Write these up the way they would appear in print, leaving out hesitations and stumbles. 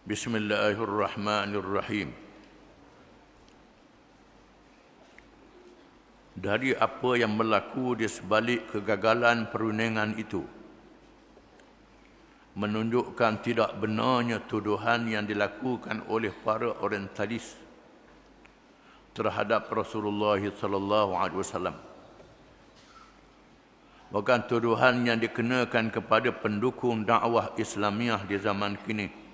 Bismillahirrahmanirrahim. Dari apa yang berlaku di sebalik kegagalan perundingan itu menunjukkan tidak benarnya tuduhan yang dilakukan oleh para orientalis terhadap Rasulullah sallallahu alaihi wasallam. Bahkan tuduhan yang dikenakan kepada pendukung dakwah Islamiah di zaman kini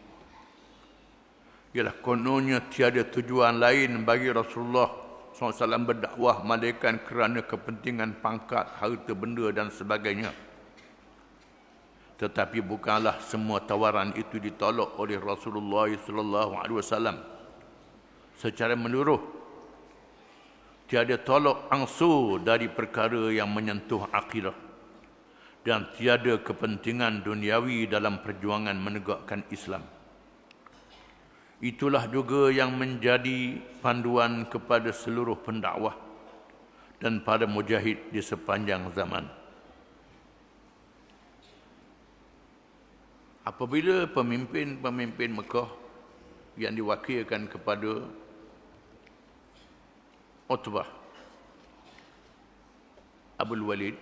ialah kononnya tiada tujuan lain bagi Rasulullah SAW berdakwah melainkan kerana kepentingan pangkat, harta benda dan sebagainya. Tetapi bukanlah semua tawaran itu ditolak oleh Rasulullah SAW secara menyeluruh. Tiada tolak ansur dari perkara yang menyentuh akidah dan tiada kepentingan duniawi dalam perjuangan menegakkan Islam. Itulah juga yang menjadi panduan kepada seluruh pendakwah dan para mujahid di sepanjang zaman. Apabila pemimpin-pemimpin Mekah yang diwakilkan kepada Utbah Abul Walid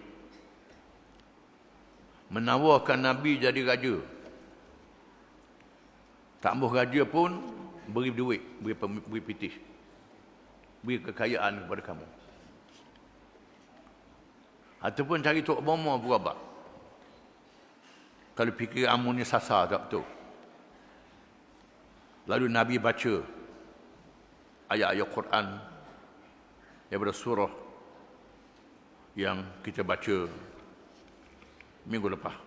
menawarkan Nabi jadi raja, tak mahu raja pun beri duit, beri pitih, beri kekayaan kepada kamu. Ataupun cari tok bomo berabak. Kalau fikir kamu ni sasar tak betul. Lalu Nabi baca ayat-ayat Quran daripada surah yang kita baca minggu lepas,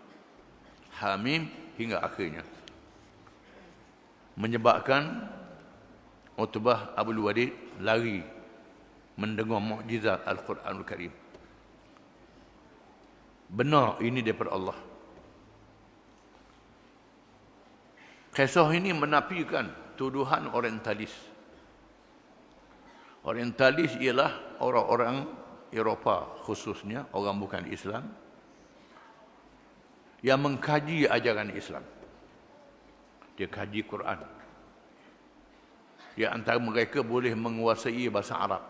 Hamim hingga akhirnya, menyebabkan Utbah Abul Walid lari mendengar mukjizat Al-Quranul Karim. Benar ini daripada Allah. Kisah ini menafikan tuduhan orientalis. Orientalis ialah orang-orang Eropah, khususnya orang bukan Islam, yang mengkaji ajaran Islam. Dia kaji Quran. Di antara mereka boleh menguasai bahasa Arab.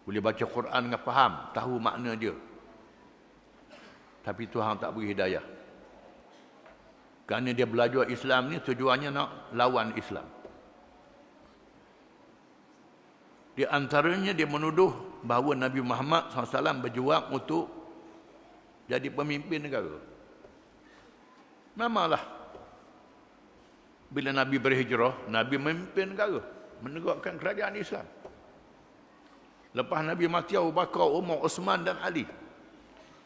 Boleh baca Quran dengan faham, tahu makna dia. Tapi Tuhan tak beri hidayah. Kerana dia belajar Islam ni tujuannya nak lawan Islam. Di antaranya dia menuduh bahawa Nabi Muhammad SAW berjuang untuk jadi pemimpin negara. Memanglah bila Nabi berhijrah, Nabi memimpin negara, menegakkan kerajaan Islam. Lepas Nabi mati, Abu Bakar, Umar, Osman dan Ali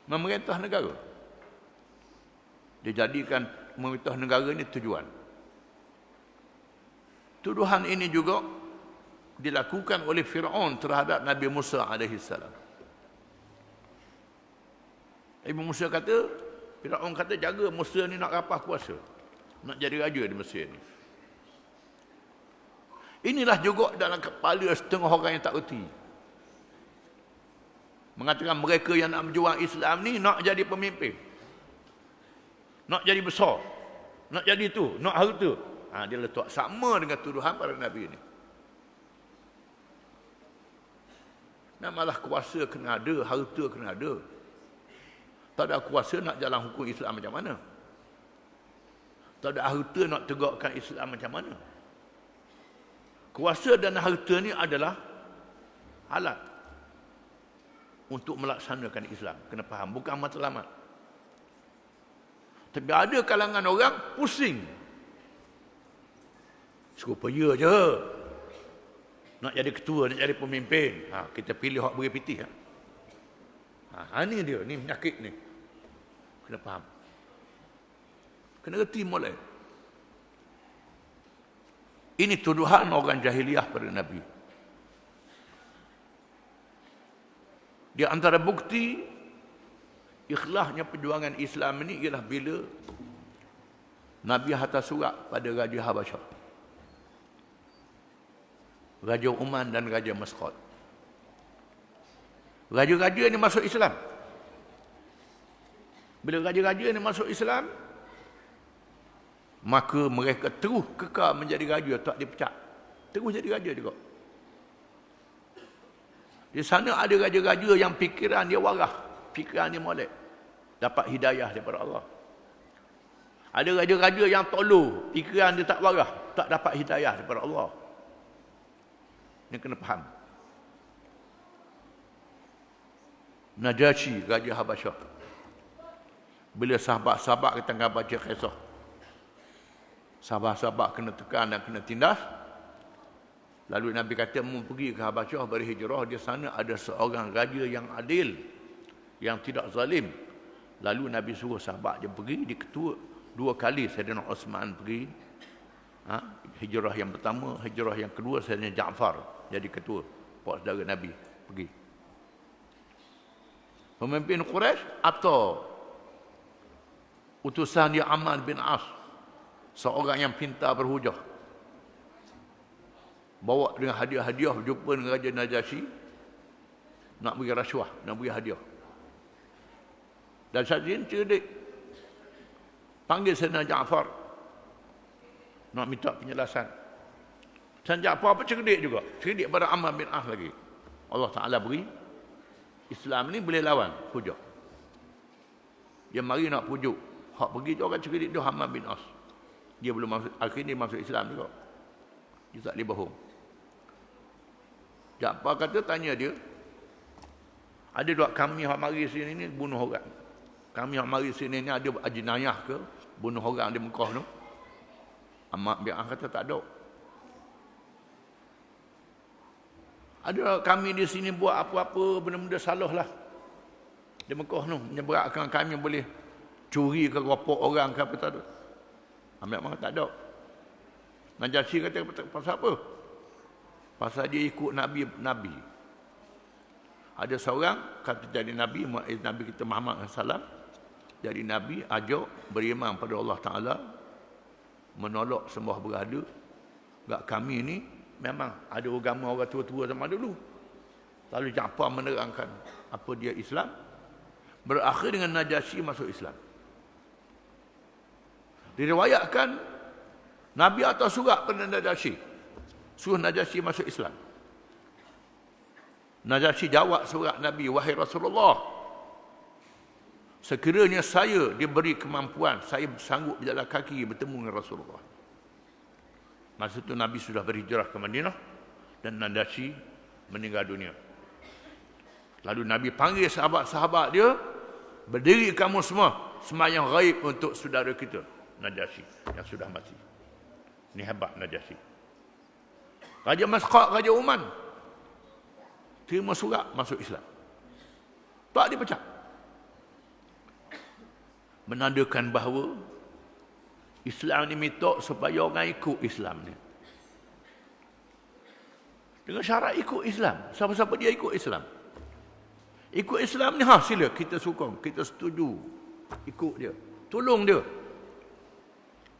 memerintah negara. Dia jadikan memerintah negara ini tujuan. Tuduhan ini juga dilakukan oleh Fir'aun terhadap Nabi Musa AS. Nabi Musa kata, Fir'aun kata, jaga Musa ni nak rapah kuasa, nak jadi raja di Mesir ni. Inilah juga dalam kepala setengah orang yang tak erti. Mengatakan mereka yang nak berjuang Islam ni nak jadi pemimpin, nak jadi besar, nak jadi itu, nak harta. Dia letak sama dengan tuduhan para Nabi ini. Nah, malah kuasa kena ada, harta kena ada. Tak ada kuasa nak jalan hukum Islam macam mana? Tak ada harta nak tegakkan Islam macam mana? Kuasa dan harta ni adalah alat untuk melaksanakan Islam. Kena faham, bukan matlamat. Tapi ada kalangan orang pusing. Supaya je nak jadi ketua, nak jadi pemimpin. Kita pilih hak beri pitih. Ini dia, ni penyakit ni. Kena faham. Kena reti mulai. Ini tuduhan orang jahiliah pada Nabi. Di antara bukti ikhlasnya perjuangan Islam ini ialah bila Nabi hantar surat pada Raja Habasyah, Raja Oman dan Raja Masqat. Raja-raja ini masuk Islam. Bila raja-raja ini masuk Islam, maka mereka terus kekal menjadi raja, tak dipecat. Terus jadi raja juga. Di sana ada raja-raja yang fikiran dia waras, fikiran dia molek, dapat hidayah daripada Allah. Ada raja-raja yang tolol, fikiran dia tak waras, tak dapat hidayah daripada Allah. Ini kena faham. Najasyi, Raja Habasyah, bila sahabat-sahabat kita tengah baca kisah, sahabat-sahabat kena tekan dan kena tindas, lalu Nabi kata mau pergi ke Habasyah berhijrah, di sana ada seorang raja yang adil, yang tidak zalim. Lalu Nabi suruh sahabat dia pergi, di ketua 2 kali Saidina Osman pergi. Hijrah yang pertama, hijrah yang kedua Saidina Ja'far jadi ketua, pak saudara Nabi pergi. Pemimpin Quraisy atau utusan dia Amr bin As, seorang yang pintar berhujah, bawa dengan hadiah-hadiah, jumpa dengan Raja Najasyi, nak beri rasuah, nak beri hadiah. Dan Syazin cerdik, panggil Saidina Ja'far, nak minta penjelasan. Saidina Ja'far apa cerdik juga, cerdik pada Amr bin As lagi. Allah Ta'ala beri Islam ni boleh lawan hujah. Dia mari nak pujuk, hak pergi tu orang cerdik dia Amr bin As. Dia belum masuk, akhirnya dia masuk Islam juga. Dia tak boleh bohong. Ja'far kata, tanya dia, ada tak kami yang mari sini ni bunuh orang? Kami yang mari sini ni ada jenayah ke bunuh orang di Mekah tu? Amr bin As kata tak ada. Ada kami di sini buat apa-apa benda-benda salah lah di Mekah tu, menyebabkan kami boleh curi ke ropok orang ke apa tak ada. Ambil mana tak ada. Najasyi kata pasal apa? Pasal dia ikut Nabi. Ada seorang kata jadi Nabi, Nabi kita Muhammad SAW, jadi Nabi, ajak beriman pada Allah Ta'ala, menolak sembah berhala. Gak kami ni memang ada agama orang tua-tua zaman dulu. Lalu Ja'far menerangkan apa dia Islam, berakhir dengan Najasyi masuk Islam. Diriwayatkan Nabi atas surat pada Najasyi, suruh Najasyi masuk Islam. Najasyi jawab surat Nabi, wahai Rasulullah, sekiranya saya diberi kemampuan, saya sanggup berjalan kaki bertemu dengan Rasulullah. Masa itu Nabi sudah berhijrah ke Madinah dan Najasyi meninggal dunia. Lalu Nabi panggil sahabat-sahabat dia, berdiri kamu semua sembahyang ghaib untuk saudara kita Najasyi yang sudah mati. Ini hebat Najasyi. Raja Masqat, Raja Oman, terima surat masuk Islam, tak dipecat. Menandakan bahawa Islam ni minta supaya orang ikut Islam ni. Dengan syarat ikut Islam. Siapa-siapa dia ikut Islam. Ikut Islam ni, sila kita sokong, kita setuju. Ikut dia, tolong dia.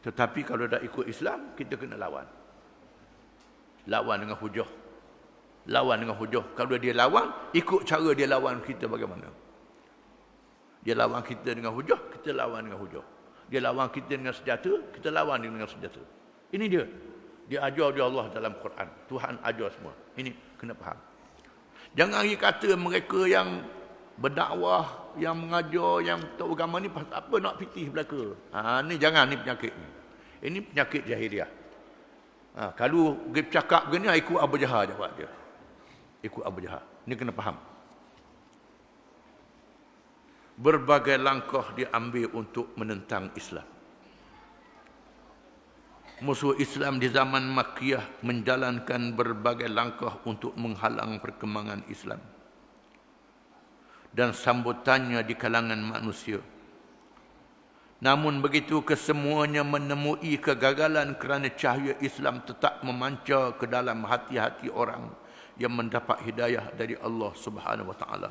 Tetapi kalau dah ikut Islam, kita kena lawan. Lawan dengan hujah. Lawan dengan hujah. Kalau dia lawan, ikut cara dia lawan kita bagaimana. Dia lawan kita dengan hujah, kita lawan dengan hujah. Dia lawan kita dengan senjata, kita lawan dia dengan senjata. Ini dia. Dia ajar dia Allah dalam Quran. Tuhan ajar semua. Ini kena faham. Jangan kata mereka yang berdakwah, yang mengajar, yang tahu agama ni apa nak fitih belaka. Ni jangan, ni penyakit ni. Ini penyakit jahiliah. Kalau dia cakap begini, ikut Abu Jahal jawab dia. Ikut Abu Jahal. Ini kena faham. Berbagai langkah diambil untuk menentang Islam. Musuh Islam di zaman Makkiyah menjalankan berbagai langkah untuk menghalang perkembangan Islam dan sambutannya di kalangan manusia. Namun begitu kesemuanya menemui kegagalan kerana cahaya Islam tetap memancar ke dalam hati-hati orang yang mendapat hidayah dari Allah Subhanahu wa taala.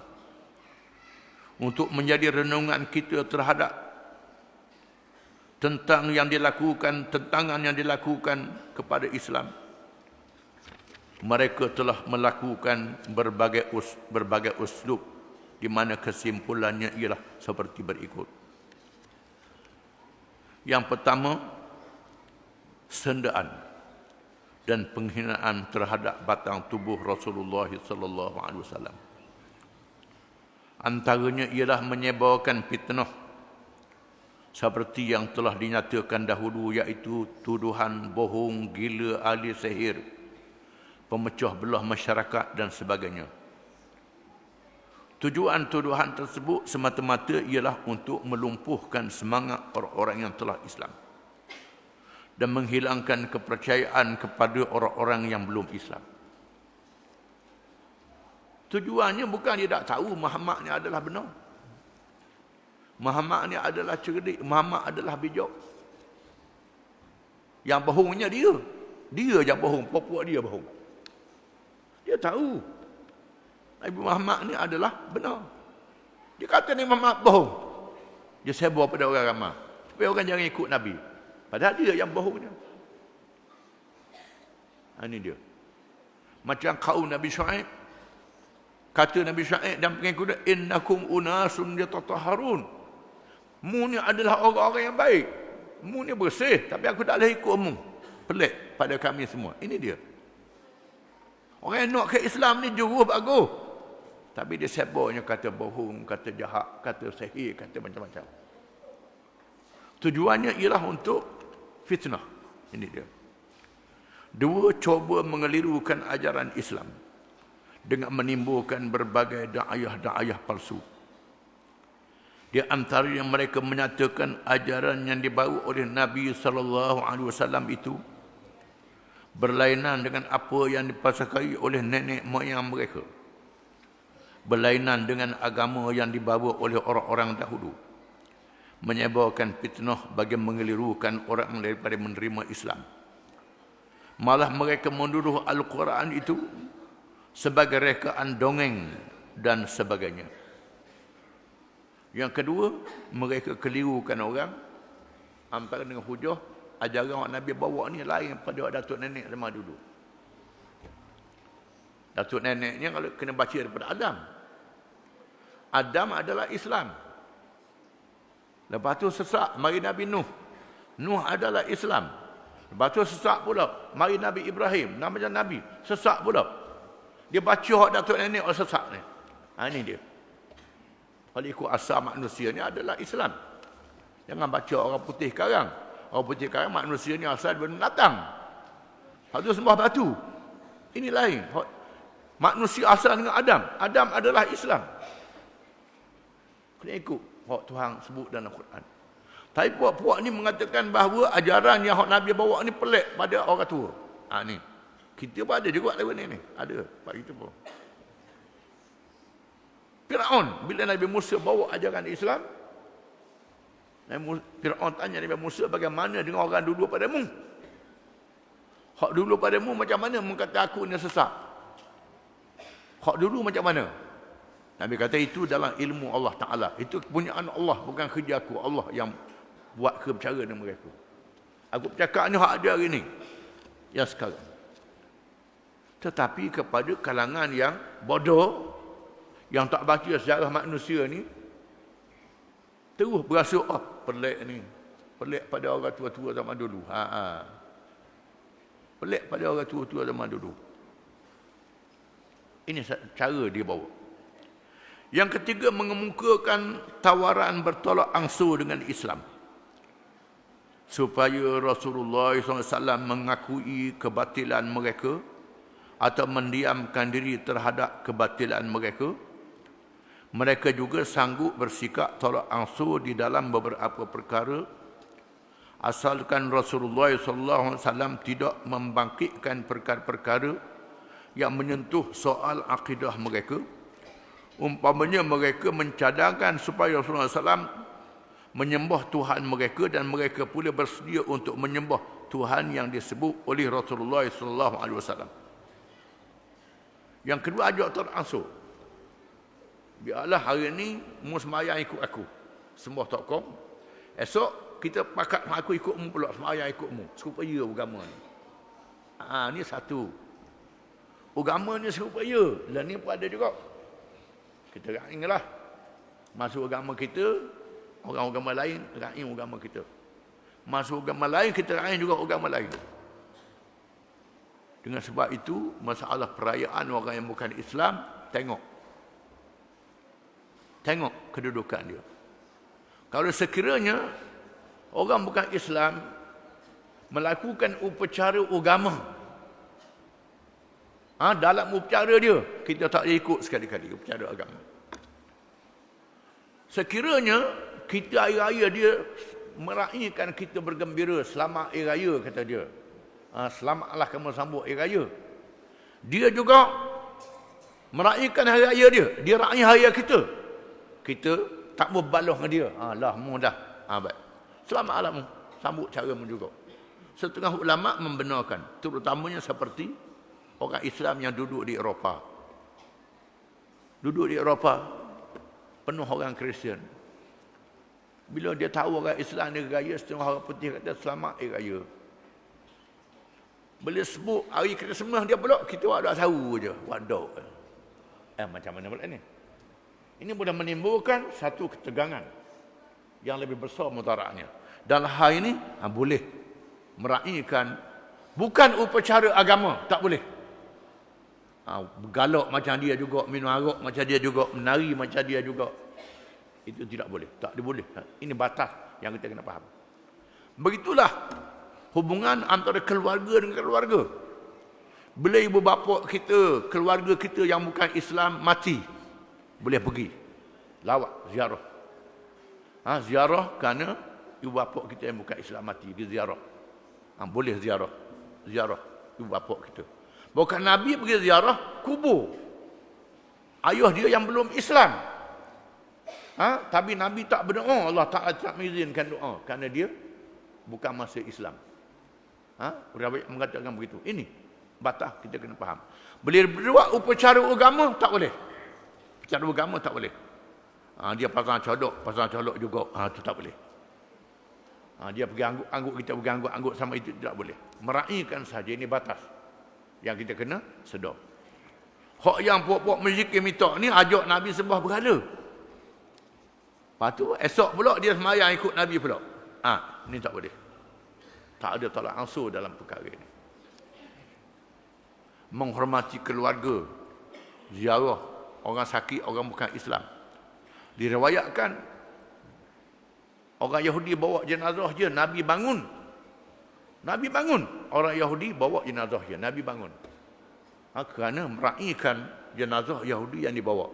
Untuk menjadi renungan kita terhadap tentangan yang dilakukan kepada Islam. Mereka telah melakukan berbagai uslub di mana kesimpulannya ialah seperti berikut. Yang pertama, sendaan dan penghinaan terhadap batang tubuh Rasulullah sallallahu alaihi wasallam. Antaranya ialah menyebarkan fitnah seperti yang telah dinyatakan dahulu, iaitu tuduhan bohong, gila, ahli sihir, pemecah belah masyarakat dan sebagainya. Tujuan-tuduhan tersebut semata-mata ialah untuk melumpuhkan semangat orang-orang yang telah Islam dan menghilangkan kepercayaan kepada orang-orang yang belum Islam. Tujuannya bukan dia tak tahu Muhammad ni adalah benar. Muhammad ni adalah cerdik, Muhammad adalah bijak. Yang bohongnya dia. Dia yang bohong, puak-puak dia bohong. Dia tahu Nabi Muhammad ni adalah benar. Dia kata ni Muhammad bohong. Dia sebar pada orang ramai supaya orang jangan ikut Nabi. Padahal dia yang bohongnya. Ini dia. Macam kaum Nabi Syuaib. Kata Nabi Syuaib dan pengikutnya, innakum unasun yatatahharun. Mu ni adalah orang-orang yang baik. Mu ni bersih, tapi aku tak boleh ikut mu. Pelik pada kami semua. Ini dia. Orang yang nak ke Islam ni juru bagus. Tapi dia sebarnya kata bohong, kata jahat, kata sihir, kata macam-macam. Tujuannya ialah untuk fitnah. Ini dia. Dua, coba mengelirukan ajaran Islam dengan menimbulkan berbagai da'ayah-da'ayah palsu. Di antaranya mereka menyatakan ajaran yang dibawa oleh Nabi SAW itu berlainan dengan apa yang dipasakai oleh nenek moyang mereka. Berlainan dengan agama yang dibawa oleh orang-orang dahulu. Menyebarkan fitnah bagi mengelirukan orang daripada menerima Islam. Malah mereka menuduh Al-Quran itu sebagai rekaan dongeng dan sebagainya. Yang kedua, mereka kelirukan orang antara dengan hujah ajaran yang Nabi bawa ni lain pada datuk nenek zaman dulu. Datuk neneknya kalau kena baca daripada Adam. Adam adalah Islam. Lepas tu sesak mari Nabi Nuh. Nuh adalah Islam. Lepas tu sesak pula mari Nabi Ibrahim, nama Nabi, sesak pula. Dia baca hak datuk nenek orang sesak ni. Ini dia. Kalau ikut asal manusia ni adalah Islam. Jangan baca orang putih karang. Orang putih karang manusia ni asal daripada binatang. Hak tu sembah batu. Ini lain. Manusia asal dengan Adam. Adam adalah Islam. Kena ikut hak Tuhan sebut dalam Al-Quran. Tapi puak-puak ni mengatakan bahawa ajaran yang hak Nabi bawa ni pelik pada orang tua. Ni. Kita pun ada juga level ni. Ada. Pak kita pun. Fir'aun, bila Nabi Musa bawa ajaran Islam, Fir'aun tanya Nabi Musa, bagaimana dengan orang dulu padamu? Hak dulu padamu macam mana mengata aku ni sesat? Hak dulu macam mana? Nabi kata itu dalam ilmu Allah Ta'ala. Itu kepunyaan Allah, bukan kerja aku. Allah yang buat kebicara dengan mereka. Aku bercakap ni hak ada hari ni. Yang sekarang. Tetapi kepada kalangan yang bodoh, yang tak baca sejarah manusia ni, terus berasa, pelik ni. Pelik pada orang tua-tua zaman dulu. Pelik pada orang tua-tua zaman dulu. Ini cara dia bawa. Yang ketiga, mengemukakan tawaran bertolak ansur dengan Islam. Supaya Rasulullah SAW mengakui kebatilan mereka atau mendiamkan diri terhadap kebatilan mereka. Mereka juga sanggup bersikap tolak ansur di dalam beberapa perkara asalkan Rasulullah SAW tidak membangkitkan perkara-perkara yang menyentuh soal akidah mereka. Umpamanya mereka mencadangkan supaya Rasulullah SAW menyembah Tuhan mereka dan mereka pula bersedia untuk menyembah Tuhan yang disebut oleh Rasulullah SAW. Yang kedua, ajak tolak ansur. Biarlah hari ni mu sembahyang ikut aku, sembah tokong. Esok kita pakat aku ikut mu pula, sembahyang ikut mu. Supaya agama ni. Ni satu. Agama ni supaya. Lah ni pun ada juga. Kita rainglah. Masuk agama kita, orang agama lain raing agama kita. Masuk agama lain, kita lain juga agama lain. Dengan sebab itu, masalah perayaan orang yang bukan Islam, tengok kedudukan dia. Kalau sekiranya orang bukan Islam melakukan upacara agama, dalam upacara dia, kita tak boleh ikut sekali-kali upacara agama. Sekiranya kita hari raya dia meraihkan, kita bergembira, selamat hari raya, kata dia. Selamatlah kamu sambut hari raya. Dia juga meraihkan hari raya dia. Dia raih hari raya kita. Kita tak mau balas dengan dia. Lah mu dah. Baik. Selamatlah mu. Sambut cara mu juga. Setengah ulama membenarkan. Terutamanya seperti orang Islam yang duduk di Eropah. Duduk di Eropah, penuh orang Kristian. Bila dia tahu orang Islam hari raya, setengah orang putih kata selamat hari raya. Bila sebut hari Krismas dia pula, kita tak tahu je. Waduh. Macam mana pula ni? Ini boleh menimbulkan satu ketegangan yang lebih besar mudaratnya. Dan hal ini boleh meraihkan bukan upacara agama, tak boleh. Bergalak macam dia juga, minum arak macam dia juga, menari macam dia juga. Itu tidak boleh, tak boleh. Ini batas yang kita kena faham. Begitulah hubungan antara keluarga dengan keluarga. Bila ibu bapa kita, keluarga kita yang bukan Islam mati, boleh pergi lawat ziarah. Ziarah kerana ibu bapa kita yang bukan Islam mati, pergi ziarah. Boleh ziarah ibu bapa kita. Bukan Nabi pergi ziarah kubur ayah dia yang belum Islam. Tapi Nabi tak berdoa, Allah Ta'ala tak mengizinkan doa kerana dia bukan masuk Islam. Ulama mengatakan begitu. Ini batas kita kena faham. Boleh berbuat upacara agama, tak boleh. Upacara agama tak boleh. Dia pasang colok juga, itu tak boleh. Dia pergi anggut, kita pergi anggut sama itu tidak boleh. Meraihkan saja, ini batas yang kita kena sedar. Hak yang puak-puak menzikir minta ni ajak Nabi sembah berhala. Lepas tu esok pula dia sembahyang ikut Nabi pula. Ni tak boleh. Tak ada tolak ansur dalam perkara ini. Menghormati keluarga, ziarah orang sakit, orang bukan Islam. Diriwayatkan orang Yahudi bawa jenazah je, Nabi bangun. Orang Yahudi bawa jenazah je, Nabi bangun. Kerana meraihkan jenazah Yahudi yang dibawa.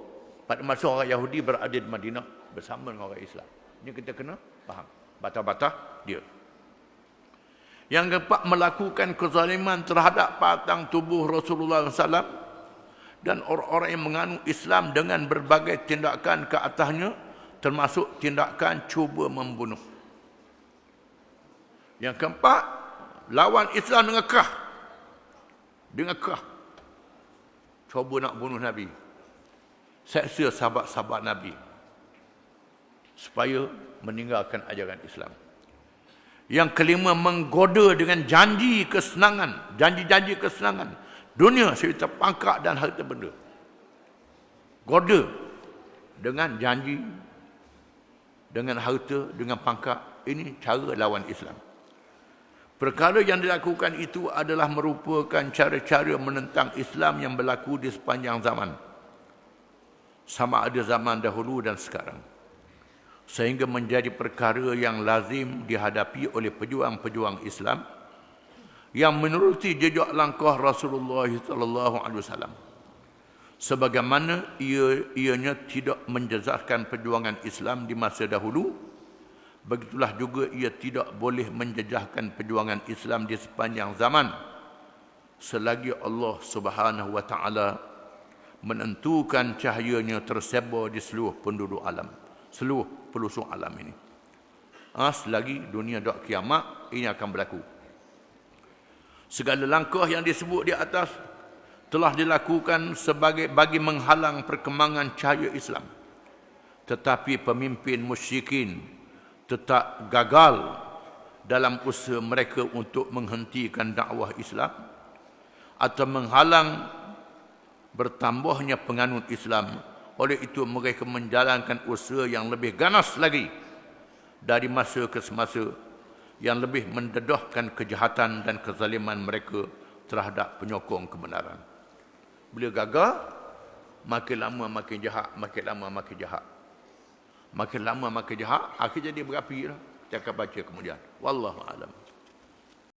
Pada masa orang Yahudi berada di Madinah bersama dengan orang Islam. Ini kita kena faham batas-batas dia. Yang keempat, melakukan kezaliman terhadap batang tubuh Rasulullah SAW dan orang-orang yang menganut Islam dengan berbagai tindakan ke atasnya, termasuk tindakan cuba membunuh. Yang keempat, lawan Islam dengan kerah. Cuba nak bunuh Nabi. Seksa sahabat-sahabat Nabi supaya meninggalkan ajaran Islam. Yang kelima, menggoda dengan janji kesenangan dunia serta pangkat dan harta benda. Goda dengan janji, dengan harta, dengan pangkat. Ini cara lawan Islam. Perkara yang dilakukan itu adalah merupakan cara-cara menentang Islam yang berlaku di sepanjang zaman, sama ada zaman dahulu dan sekarang, sehingga menjadi perkara yang lazim dihadapi oleh pejuang-pejuang Islam yang menuruti jejak langkah Rasulullah sallallahu alaihi wasallam. Sebagaimana ianya tidak menjejaskan perjuangan Islam di masa dahulu, begitulah juga ia tidak boleh menjejaskan perjuangan Islam di sepanjang zaman selagi Allah Subhanahu wa taala menentukan cahayanya tersebar di seluruh penduduk alam, seluruh pelosok alam ini. Selagi dunia tak kiamat, ini akan berlaku. Segala langkah yang disebut di atas telah dilakukan bagi menghalang perkembangan cahaya Islam. Tetapi pemimpin musyrikin tetap gagal dalam usaha mereka untuk menghentikan dakwah Islam atau menghalang bertambahnya penganut Islam. Oleh itu mereka menjalankan usaha yang lebih ganas lagi dari masa ke semasa yang lebih mendedahkan kejahatan dan kezaliman mereka terhadap penyokong kebenaran. Bila gagal, makin lama makin jahat, makin lama makin jahat. Makin lama makin jahat, akhirnya dia berapi lah. Kita akan baca kemudian. Wallahu a'lam.